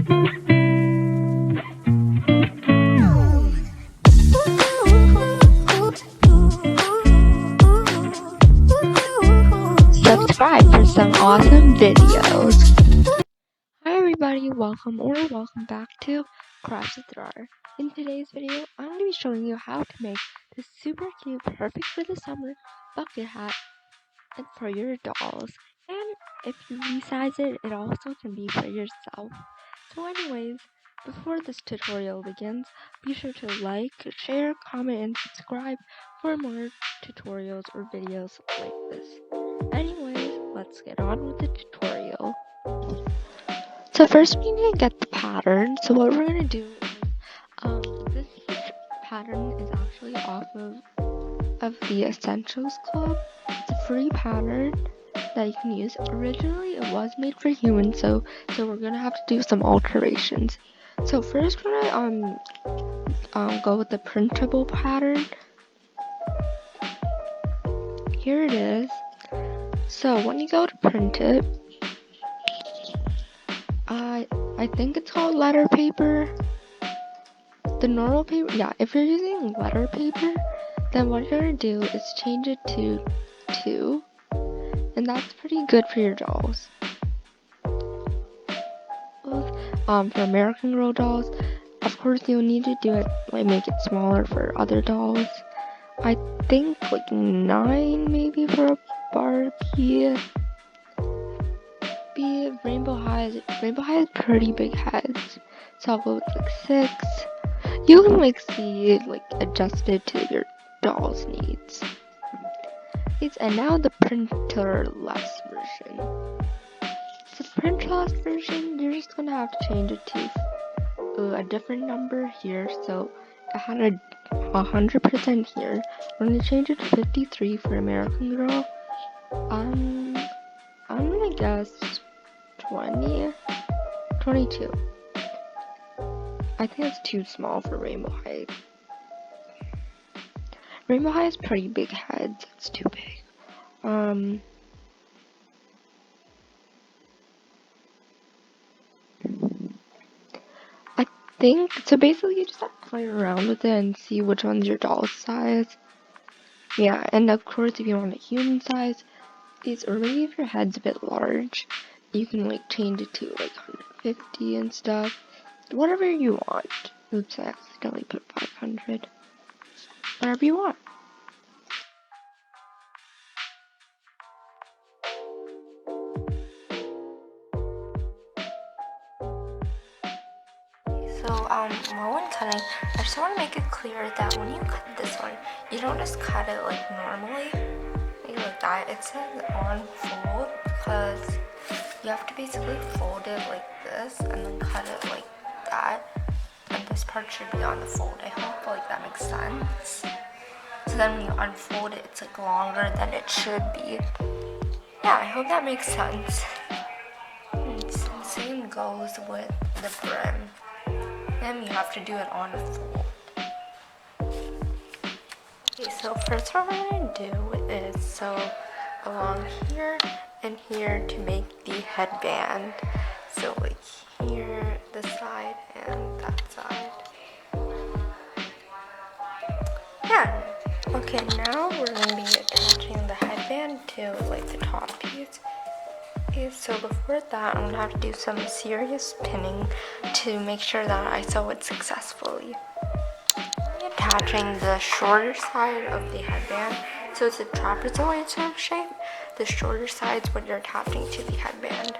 Subscribe for some awesome videos. Hi everybody, welcome back to Craft with Rar. In today's video, I'm going to be showing you how to make this super cute, perfect for the summer bucket hat and for your dolls. And if you resize it, it also can be for yourself. So anyways, before this tutorial begins, be sure to like, share, comment, and subscribe for more tutorials or videos like this. Anyways, let's get on with the tutorial. So first we need to get the pattern. So what we're going to do is, this pattern is actually off of the Essentials Club. It's a free pattern that you can use. Originally it was made for humans, so we're going to have to do some alterations. So first we're going to go with the printable pattern. Here it is. So when you go to print it, I think it's called letter paper. The normal paper, yeah, if you're using letter paper, then what you're going to do is change it to 2, and that's pretty good for your dolls. For American Girl dolls, of course you'll need to do it, like make it smaller for other dolls. I think like 9 maybe for a Barbie. Rainbow High has pretty big heads, so I'll go with like 6. You can like see like adjust it to your doll's needs. And now the printerless version. The printerless version, you're just gonna have to change it to a different number here. So I had a 100% here. We're gonna change it to 53 for American Girl. I'm gonna guess 22. I think it's too small for Rainbow High. Rainbow High has pretty big heads. It's too big. I think so. Basically, you just have to play around with it and see which one's your doll's size. Yeah, and of course, if you want a human size, or maybe if your head's a bit large, you can like change it to like 150 and stuff. Whatever you want. Oops, I accidentally put 500. Whatever you want. So, while when cutting, I just want to make it clear that when you cut this one, you don't just cut it like normally, like that. It says on fold because you have to basically fold it like this and then cut it like that. And this part should be on the fold. I hope like that makes sense. So then when you unfold it, it's like longer than it should be. Yeah, I hope that makes sense. And same goes with the brim. And you have to do it on a fold. Okay, so first what we're going to do is sew along here and here to make the headband. So like here, this side, and that side. Yeah. Okay, now we're going to be attaching the headband to like the top piece. Okay, so before that, I'm going to have to do some serious pinning to make sure that I sew it successfully. I'm attaching the shorter side of the headband, so it's a trapezoid sort of shape. The shorter side is what you're attaching to the headband.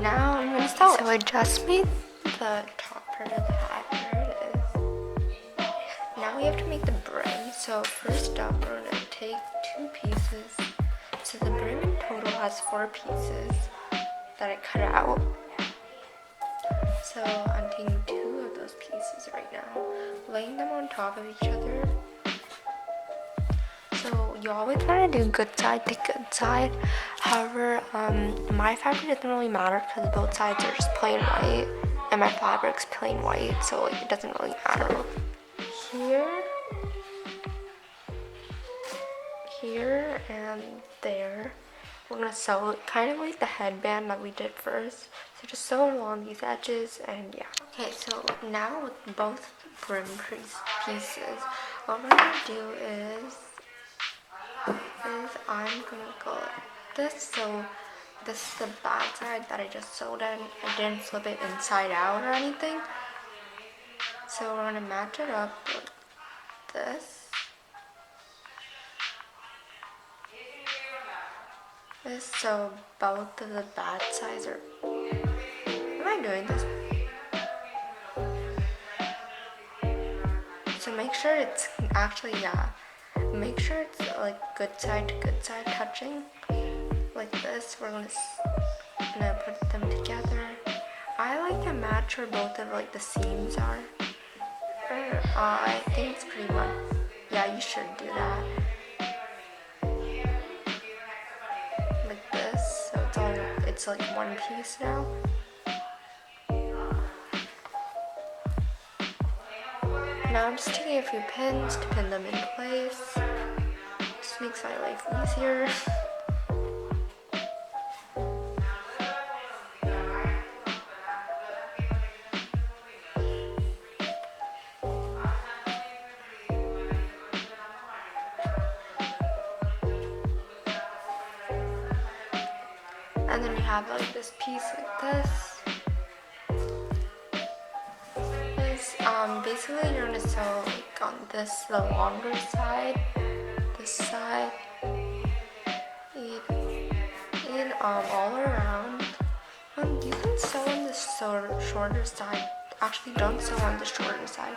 Now I'm gonna sew it. So I just made the top part of the hat. There it is. Now we have to make the brim. So first up, we're gonna take 2 pieces. So the brim in total has 4 pieces that I cut out. So I'm taking 2 of those pieces right now, laying them on top of each other. So you always want to do good side to good side. However, my fabric doesn't really matter because both sides are just plain white, and my fabric's plain white, so like, it doesn't really matter. Here, and there, we're gonna sew it kind of like the headband that we did first. So just sew along these edges, and yeah. Okay, so now with both brim pieces, what we're gonna do is I'm gonna go like this. So this is the back side that I just sewed in. I didn't flip it inside out or anything. So we're gonna match it up with this. So both of the bad sides are. Am I doing this? So make sure it's actually, yeah. Make sure it's like good side to good side touching. Like this. We're gonna put them together. I like to match where both of like the seams are. I think it's pretty much. Yeah, you should do that. Like this. So it's like one piece now. Now I'm just taking a few pins to pin them in place. Just makes my life easier. And then we have like this piece like this. Basically you're gonna sew like on this, the longer side, this side, and all around. You can sew on the shorter side. Actually, don't sew on the shorter side,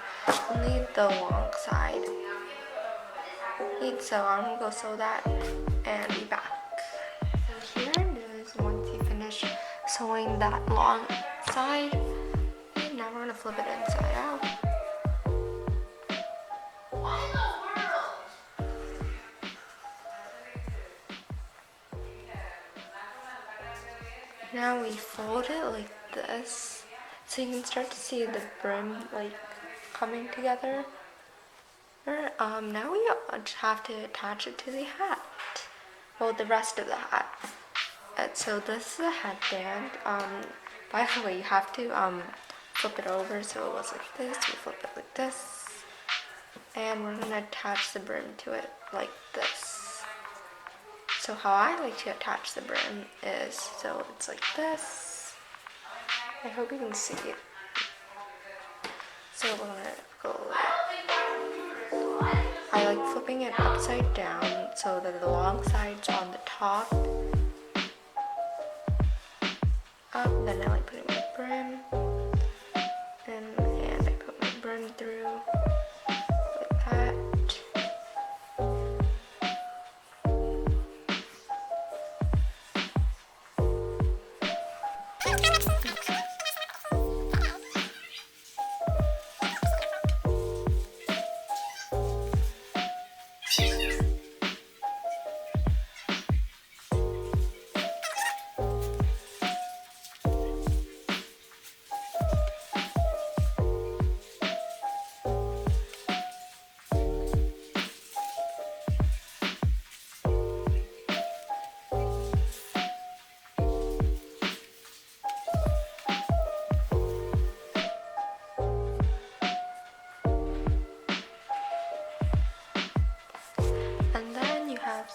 only the long side. So I'm gonna go sew that and be back. So here it is once you finish sewing that long side. And now we're gonna flip it inside out. Now we fold it like this, so you can start to see the brim like coming together. Now we have to attach it to the hat. Well, the rest of the hat. So this is a headband. By the way, you have to flip it over so it was like this. We flip it like this, and we're gonna attach the brim to it like this. So how I like to attach the brim is, so it's like this. I hope you can see it. So we're gonna go I like flipping it upside down so that the long side's on the top. Up, then I like putting my brim, and I put my brim through like that.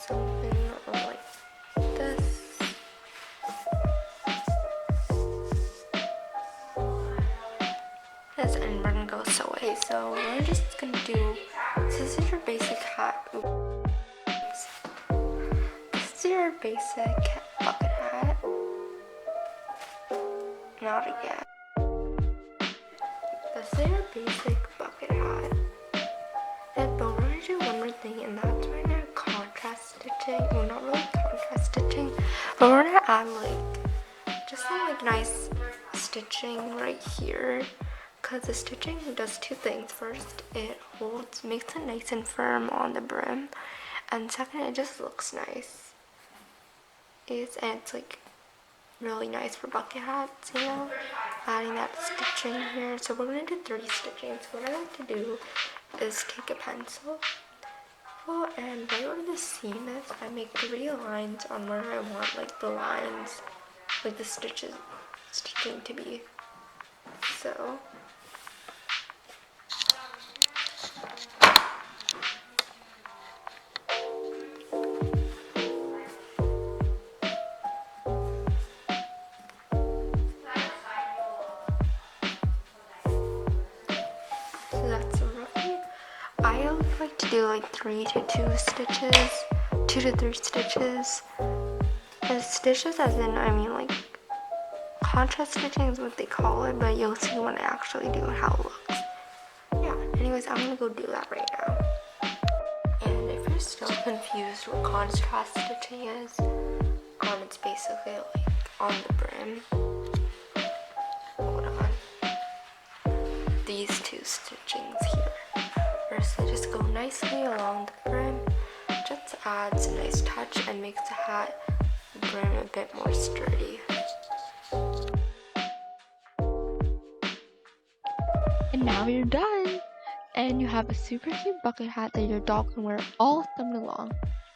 Something like this. Yes, and we're gonna go sew it. Okay, so we're just gonna do, so this is your basic hat. Oops. This is your basic bucket hat. not again. That's their basic bucket hat. But we're gonna do one more thing, and that's we're gonna contrast stitching. Well, not really contrast stitching, but we're gonna add just some nice stitching right here. Cause the stitching does two things. First, it makes it nice and firm on the brim, and second, it just looks nice. It's really nice for bucket hats, you know, adding that stitching here. So we're gonna do 3 stitchings. So what I like to do is take a pencil and right where the seam is, I make 3 lines on where I want the lines, the stitching to be. So that's roughly, I like to do 3 to 2 stitches, 2 to 3 stitches. As stitches as in, I mean contrast stitching is what they call it, but you'll see when I actually do it how it looks. Yeah, anyways, I'm gonna go do that right now. And if you're still confused what contrast stitching is, it's basically on the brim. Hold on. These 2 stitchings here. First, they just go nicely along the brim. Just adds a nice touch and makes the brim a bit more sturdy. And now you're done! And you have a super cute bucket hat that your dog can wear all summer long.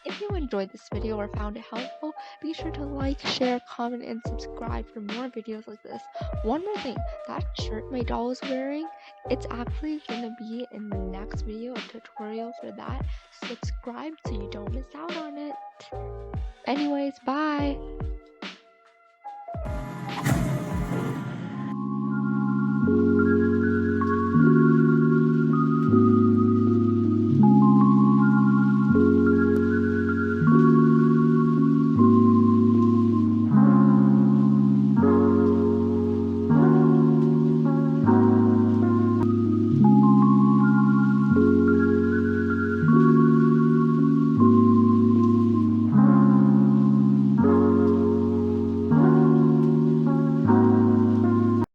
If you enjoyed this video or found it helpful, be sure to like, share, comment, and subscribe for more videos like this. One more thing, that shirt my doll is wearing, it's actually gonna be in the next video, a tutorial for that. Subscribe so you don't miss out on it. Anyways, bye!